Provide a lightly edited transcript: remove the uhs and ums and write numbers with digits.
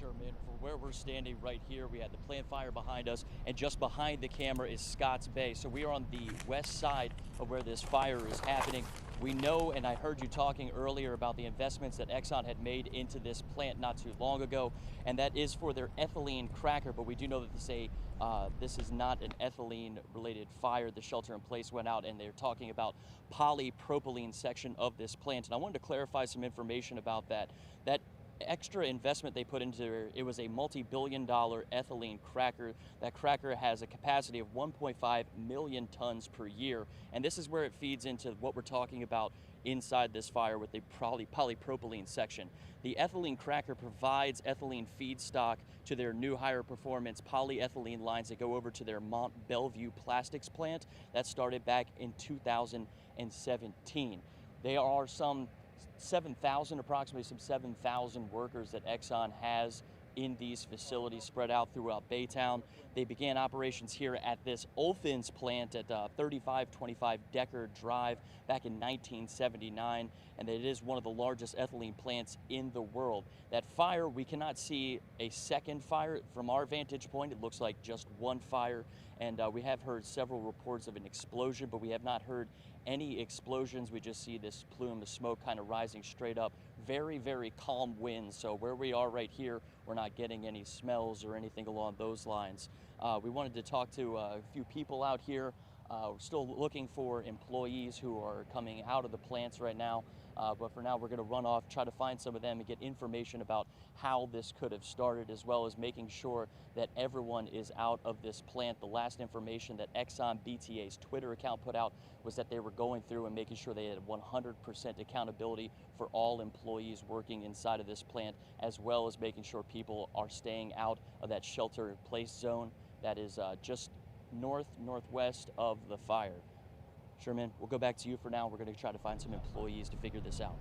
Sherman. For where we're standing right here, we had the plant fire behind us, and just behind the camera is Scotts Bay. So we are on the west side of where this fire is happening. We know, and I heard you talking earlier about the investments that Exxon had made into this plant not too long ago, and that is for their ethylene cracker. But we do know that this is not an ethylene-related fire. The shelter-in-place went out, and they're talking about polypropylene section of this plant. And I wanted to clarify some information about that. That extra investment they put into it was a multi-billion-dollar ethylene cracker. That cracker has a capacity of 1.5 million tons per year, and this is where it feeds into what we're talking about inside this fire with the polypropylene section. The ethylene cracker provides ethylene feedstock to their new higher performance polyethylene lines that go over to their Mont Bellevue plastics plant that started back in 2017. There are approximately some 7,000 workers that Exxon has in these facilities spread out throughout Baytown. They began operations here at this Olefins plant at 3525 Decker Drive back in 1979, and it is one of the largest ethylene plants in the world. That fire, we cannot see a second fire from our vantage point. It looks like just one fire, and we have heard several reports of an explosion, but we have not heard any explosions. We just see this plume of smoke kind of rising straight up. Very, very calm winds. So where we are right here, we're not getting any smells or anything along those lines. We wanted to talk to a few people out here. We're still looking for employees who are coming out of the plants right now. But for now, we're going to run off, try to find some of them and get information about how this could have started, as well as making sure that everyone is out of this plant. The last information that Exxon BTA's Twitter account put out was that they were going through and making sure they had 100% accountability for all employees working inside of this plant, as well as making sure people are staying out of that shelter-in-place zone that is just northwest of the fire. Sherman, we'll go back to you for now. We're going to try to find some employees to figure this out.